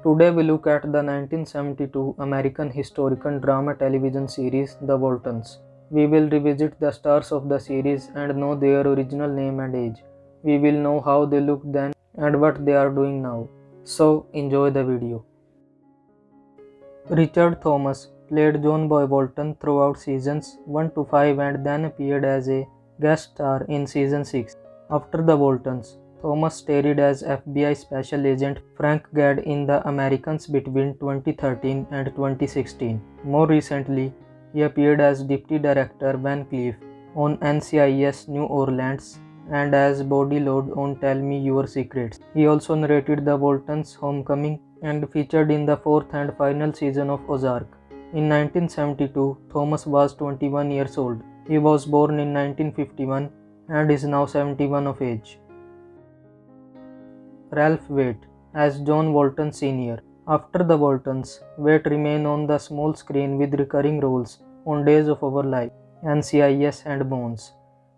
Today we look at the 1972 American historical drama television series The Waltons. We will revisit the stars of the series and know their original name and age. We will know how they looked then and what they are doing now. So enjoy the video. Richard Thomas played John Boy Walton throughout seasons 1 to 5 and then appeared as a guest star in season 6. After The Waltons, Thomas starred as FBI Special Agent Frank Gad in The Americans between 2013 and 2016. More recently, he appeared as Deputy Director Van Cleef on NCIS New Orleans and as Body Load on Tell Me Your Secrets. He also narrated The Waltons' Homecoming and featured in the fourth and final season of Ozark. In 1972, Thomas was 21 years old. He was born in 1951 and is now 71 of age. Ralph Waite as John Walton Sr. After The Waltons, Waite remained on the small screen with recurring roles on Days of Our Life, NCIS and Bones.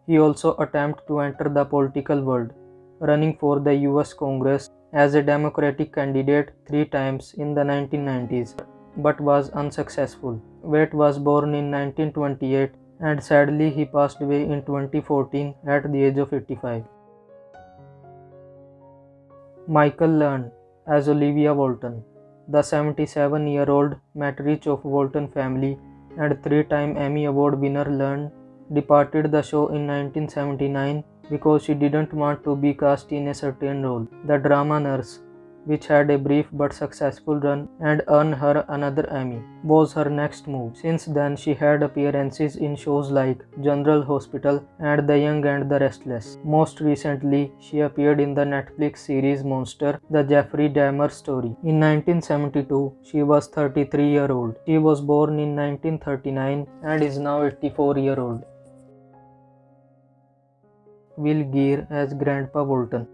He also attempted to enter the political world, running for the US Congress as a Democratic candidate 3 times in the 1990s, but was unsuccessful. Waite was born in 1928 and sadly he passed away in 2014 at the age of 85. Michael Learn as Olivia Walton. The 77-year-old matriarch of Walton family and 3-time Emmy Award winner Learn departed the show in 1979 because she didn't want to be cast in a certain role. The drama Nurse, which had a brief but successful run and earned her another Emmy, was her next move. Since then, she had appearances in shows like General Hospital and The Young and the Restless. Most recently, she appeared in the Netflix series Monster, the Jeffrey Dahmer story. In 1972, she was 33-year-old. She was born in 1939 and is now 84-year-old. Will Geer as Grandpa Walton.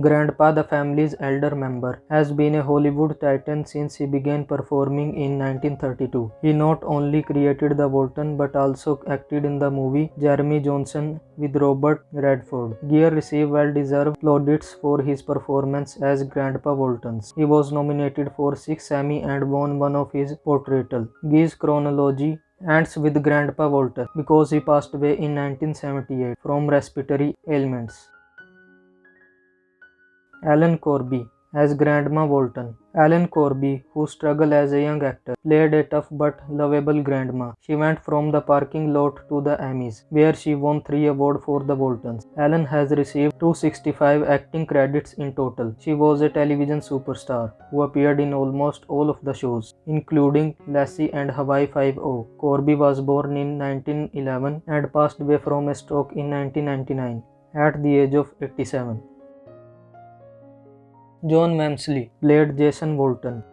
Grandpa, the family's elder member, has been a Hollywood titan since he began performing in 1932. He not only created The Walton but also acted in the movie Jeremy Johnson with Robert Redford. Geer received well-deserved plaudits for his performance as Grandpa Walton. He was nominated for 6 Emmy and won one of his portrayal. Geer's chronology ends with Grandpa Walton because he passed away in 1978 from respiratory ailments. Ellen Corby as Grandma Walton. Ellen Corby, who struggled as a young actor, played a tough but lovable grandma. She went from the parking lot to the Emmys, where she won 3 awards for The Waltons. Ellen has received 265 acting credits in total. She was a television superstar who appeared in almost all of the shows, including Lassie and Hawaii Five-O. Corby was born in 1911 and passed away from a stroke in 1999 at the age of 87. John Memsley played Jason Walton,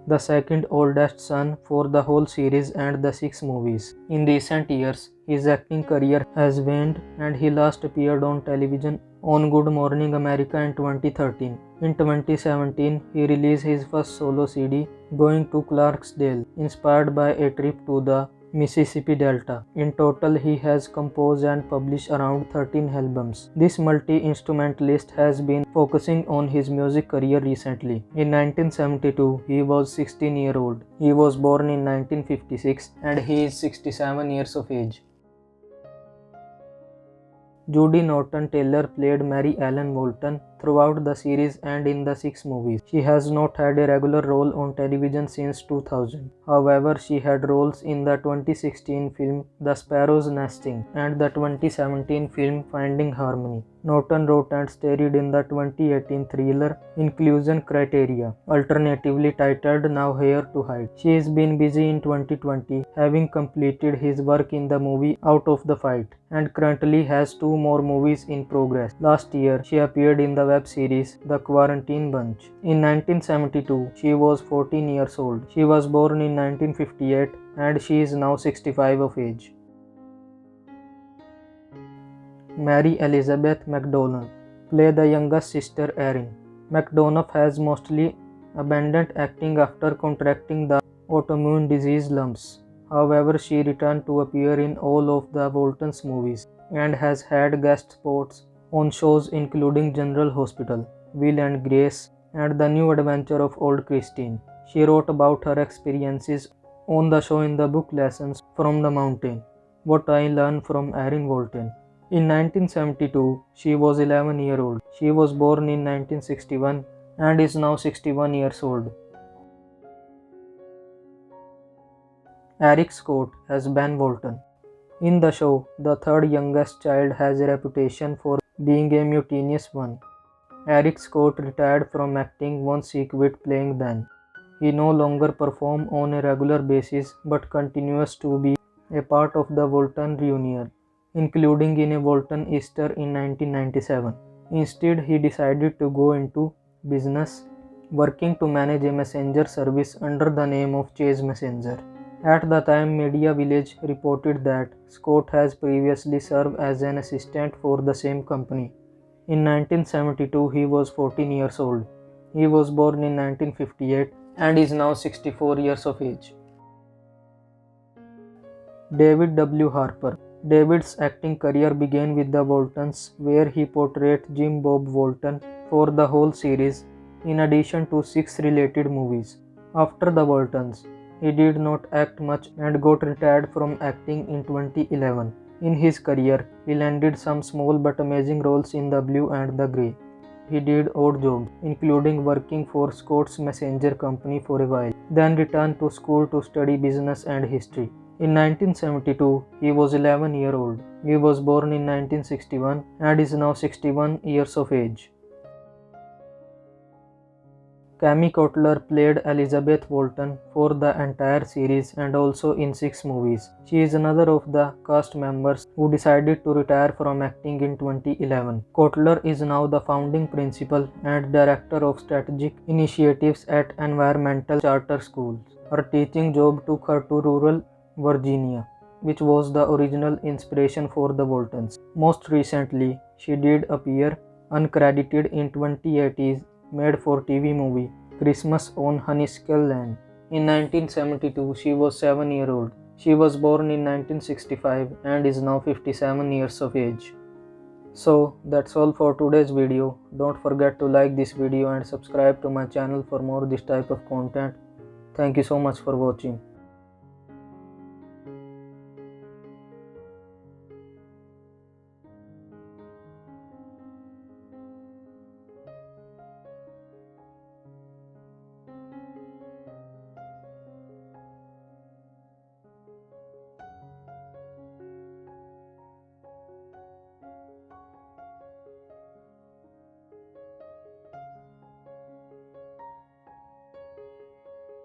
the second oldest son for the whole series and the 6 movies. In recent years, his acting career has waned and he last appeared on television on Good Morning America in 2013. In 2017, he released his first solo CD, Going to Clarksdale, inspired by a trip to the Mississippi Delta. In total, he has composed and published around 13 albums. This multi-instrumentalist has been focusing on his music career recently. In 1972, he was 16-year-old. He was born in 1956 and he is 67 years of age. Judy Norton-Taylor played Mary Ellen Walton throughout the series and in the 6 movies. She has not had a regular role on television since 2000. However, she had roles in the 2016 film The Sparrow's Nesting and the 2017 film Finding Harmony. Norton wrote and starred in the 2018 thriller Inclusion Criteria, alternatively titled Now Here to Hide. She has been busy in 2020, having completed his work in the movie Out of the Fight, and currently has 2 more movies in progress. Last year, she appeared in the web series The Quarantine Bunch. In 1972, she was 14 years old. She was born in 1958 and she is now 65 of age. Mary Elizabeth McDonough played the youngest sister Erin. McDonough has mostly abandoned acting after contracting the autoimmune disease lumps. However, she returned to appear in all of the Waltons movies and has had guest spots on shows including General Hospital, Will and Grace, and The New Adventure of Old Christine. She wrote about her experiences on the show in the book Lessons from the Mountain, What I Learned from Erin Walton. In 1972, she was 11-year-old. She was born in 1961 and is now 61 years old. Eric Scott as Ben Walton. In the show, the third youngest child has a reputation for being a mutinous one. Eric Scott retired from acting once he quit playing Ben. He no longer performs on a regular basis but continues to be a part of the Walton reunion, including in a Walton Easter in 1997. Instead, he decided to go into business, working to manage a messenger service under the name of Chase Messenger. At the time, Media Village reported that Scott has previously served as an assistant for the same company. In 1972, he was 14 years old. He was born in 1958 and is now 64 years of age. David W. Harper. David's acting career began with the Waltons, where he portrayed Jim Bob Walton for the whole series, in addition to 6 related movies. After the Waltons, he did not act much and got retired from acting in 2011. In his career, he landed some small but amazing roles in The Blue and the Grey. He did odd jobs, including working for Scott's Messenger Company for a while, then returned to school to study business and history. In 1972, he was 11-year-old. He was born in 1961 and is now 61 years of age. Cammy Cotler played Elizabeth Walton for the entire series and also in 6 movies. She is another of the cast members who decided to retire from acting in 2011. Cotler is now the founding principal and director of strategic initiatives at Environmental Charter Schools. Her teaching job took her to rural Virginia, which was the original inspiration for the Waltons. Most recently, she did appear uncredited in 2018's made-for-TV movie Christmas on Honeysuckle Land. In 1972, she was 7-year-old. She was born in 1965 and is now 57 years of age. So that's all for today's video. Don't forget to like this video and subscribe to my channel for more this type of content. Thank you so much for watching.